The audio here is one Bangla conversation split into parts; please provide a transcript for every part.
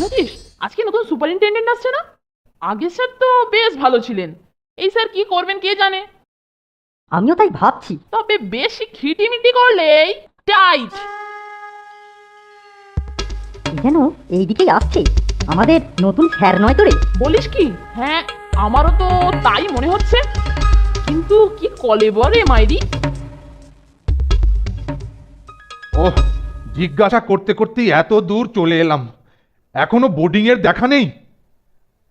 বুঝিস, আজকে নতুন সুপারিনটেন্ডেন্ট আসছে না? আগের স্যার তো বেশ ভালো ছিলেন, এই স্যার কি করবেন কে জানে। আমিও তাই ভাবছি। তবে বেশি খিটিমিটি করলেই টাইট। যেন এইদিকেই আসছে, আমাদের নতুন স্যার নয় তো রে? বলিস কি? হ্যাঁ, আমারও তো তাই মনে হচ্ছে, কিন্তু কি কলেবর রে মাইরি। ওহ, জিজ্ঞাসা করতে করতেই এত দূর চলে এলাম, এখনো বোর্ডিং এর দেখা নেই।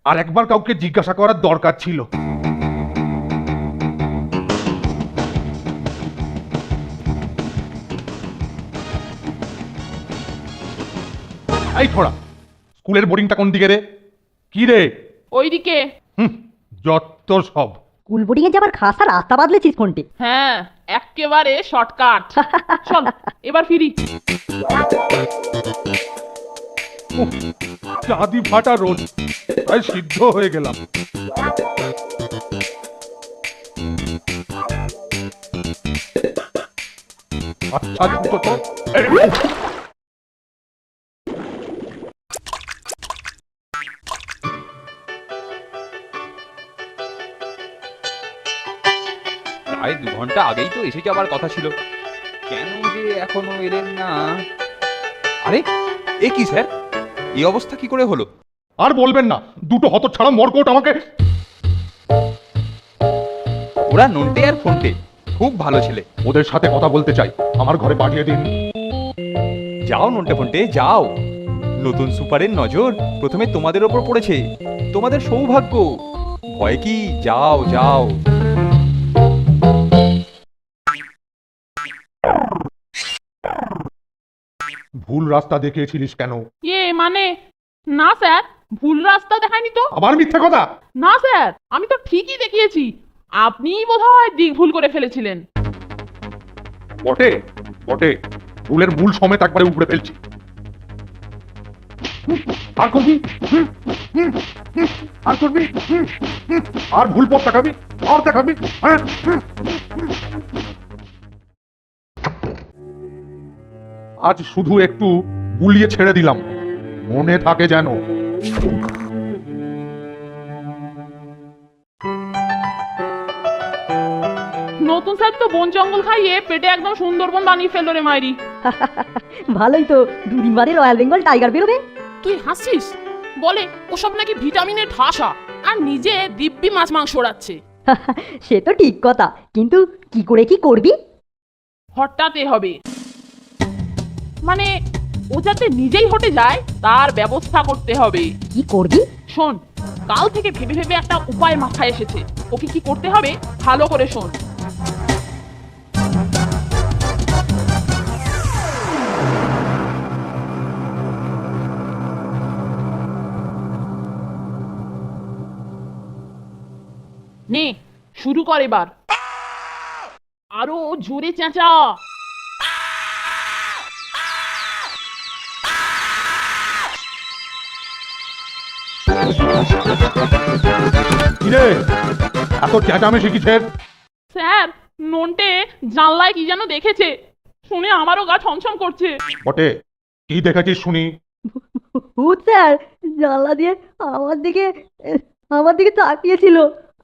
আর একবার কাউকে জিজ্ঞাসা করার দরকার ছিল। এই ছোড়া, স্কুলের বোর্ডিংটা কোন দিকে রে? কি রে? ওইদিকে। যত সব। স্কুল বোর্ডিংয়ে যাবার খাসা রাস্তা বাদলেছিস কোনটে? হ্যাঁ, একেবারে শর্টকাট। চল এবার ফিরি। উফ, চাঁদি ফাটা রোদ, তাই সিদ্ধ হয়ে গেলাম। আচ্ছা দুটো তো প্রায় 2 ঘন্টা আগেই তো এসে যাবার কথা ছিল, কেন যে এখনো এলেন না? আরে এ কি স্যার, এই অবস্থা কি করে হলো? আর বলবেন না, দুটো হতচ্ছাড়া মরকট আমাকে। ওরা নন্টে আর ফোনটে খুব ভালো ছেলে, ওদের সাথে কথা বলতে চাই, আমার ঘরে পাঠিয়ে দিন। যাও নন্টে ফোনটে যাও, নতুন সুপারের নজর প্রথমে তোমাদের ওপর পড়েছে, তোমাদের সৌভাগ্য। ভয় কি, যাও যাও। ভুল রাস্তা দেখিয়েছিলিস কেন? মানে না স্যার, ভুল রাস্তা দেখায়নি তো। আবার মিথ্যে কথা? না স্যার, আমি তো ঠিকই দেখিয়েছি, আপনিই বোধহয় দিক ভুল করে ফেলেছিলেন। বটে বটে, ভুলের মূল সমেত একবারে উপড়ে ফেলছি। আর করবি? আর করবি? আর ভুল পথ দেখাবি? আর দেখাবি? হ্যাঁ? আজ শুধু একটু বুলিয়ে ছেড়ে দিলাম, মনে থাকে যেন। নতুন স্যার তো বন জঙ্গল খাইয়ে পেটে একদম সুন্দরবন বানিয়ে ফেললো রে মাইরি। ভালোই তো, দুদিন বাদে রয়্যাল বেঙ্গল টাইগার বেরোবে। তুই হাসছিস? বলে ওসব নাকি ভিটামিনের ঠাসা, আর নিজে দিব্যি মাছ মাংস ওড়াচ্ছে। সে তো ঠিক কথা, কিন্তু কি করে কি করবি? হঠাতে হবে, মানে ও যাতে নিজেই হটে যায় তার ব্যবস্থা করতে হবে। কি করবি? শোন, কাল থেকে ভেবে ভেবে একটা উপায় মাথায় এসেছে, ওকে কি করতে হবে ভালো করে শোন। নে শুরু কর এবার, আরো জোরে চেঁচা। কিরে, এত চেঁচামেচি কিসের? স্যার, নন্টে জানলায় কি যেন দেখেছে, শুনে আমারও গা ছমছম করছে। বটে, কি দেখেছিস শুনি? ভূত স্যার জানলা দিয়ে আমার দিকে তাকিয়েছিল,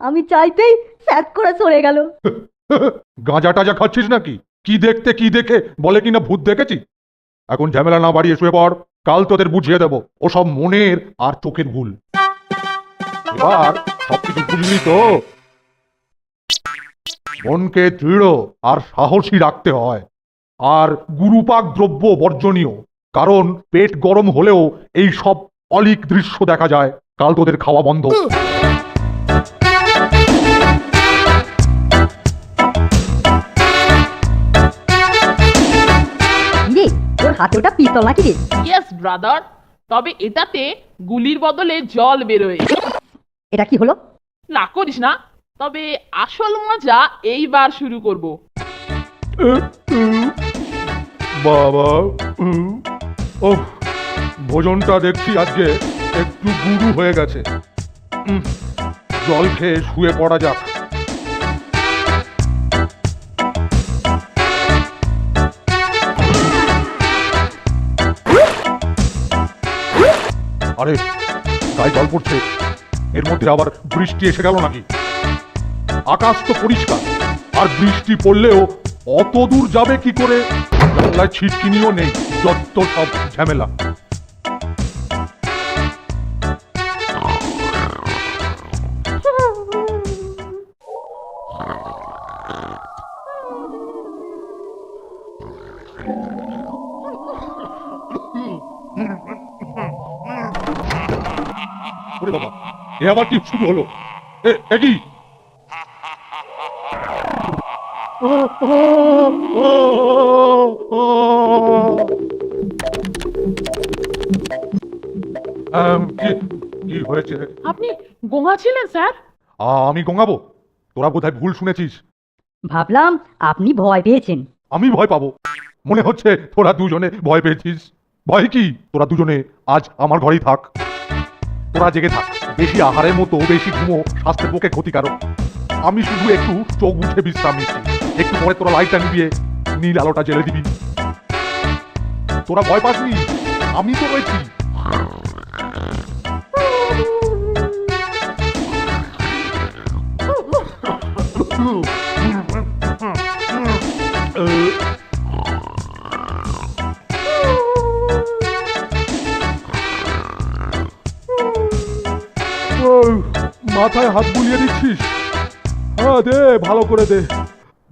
আমি চাইতেই স্যাট করে সরে গেল। গাঁজা টাজা খাচ্ছিস নাকি? কি দেখতে কি দেখে বলে কিনা ভূত দেখেছি। এখন ঝামেলা না বাড়িয়ে শুয়ে পড়, কাল তোদের বুঝিয়ে দেব ওসব মনের আর চোখের ভুল। এবার সবকিছু বুঝলি তো? মনকে দৃঢ় আর সাহসী রাখতে হয়, আর গুরুপাক দ্রব্য বর্জনীয়, কারণ পেট গরম হলেও এই সব অলিক দৃশ্য দেখা যায়। কাল তোদের খাওয়া বন্ধ। রে, তোর হাতে ওটা পিস্তল নাকি রে? ইয়েস ব্রাদার, তবে এটাতে গুলির বদলে জল বেরোয়। এটা কি হলো? না করিস না, তবে আসল মজা এইবার শুরু করব। বাবা, ও ভোজনটা দেখছি আজকে একটু গুরু হয়ে গেছে। জল খেয়ে শুয়ে পড়া যাক। আরে গায়ে জল পড়ছে, এর মধ্যে আবার বৃষ্টি এসে গেল নাকি? আকাশ তো পরিষ্কার, আর বৃষ্টি পড়লেও অত দূর যাবে কি করে? জানলায় ছিটকিনিও নেই, যত সব ঝামেলা। ওরে বাবা, এ আবার কি শুরু হলো? এ কি? কি হয়েছে? আপনি গোঙা ছিলেন স্যার? আমি গঙ্গাবো? তোরা বোধহয় ভুল শুনেছিস। ভাবলাম আপনি ভয় পেয়েছেন। আমি ভয় পাবো? মনে হচ্ছে তোরা দুজনে ভয় পেয়েছিস। ভয় কি? তোরা দুজনে আজ আমার ঘরেই থাক। তোরা জেগে থাক, বেশি আহারের মতো বেশি ঘুমো স্বাস্থ্যের পক্ষে ক্ষতিকারক। আমি শুধু একটু চোখ বুঝে বিশ্রাম নিচ্ছি। একটু পরে তোরা লাইটটা নিভিয়ে নীল আলোটা জ্বেলে দিবি। তোরা ভয় পাসনি, আমি তো রয়েছি। মাথায় হাত বুলিয়ে দিচ্ছিস? হ্যাঁ দে, ভালো করে দে।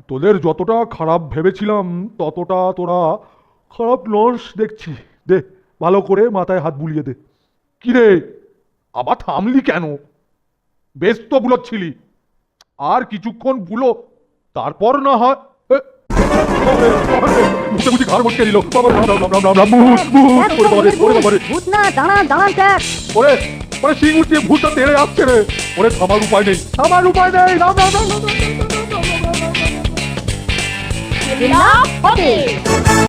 তোদের যতটা খারাপ ভেবেছিলাম ততটা তোরা খারাপ নস দেখছি। দে, ভালো করে মাথায় হাত বুলিয়ে দে। কিরে, আবার থামলি কেন? বেশ তো বুলোচ্ছিলি, আর কিছুক্ষণ বুলো, তারপর না হয়। বুঝে ঘাড় মটকে দিল। ভূত না, দাঁড়ান দাঁড়ান স্যার। ওরে ওরে, সিং উঠিয়ে ভূতটা তেড়ে আসছে রে। ওরে, থামার উপায় নেই, থামার উপায় নেই। হবে।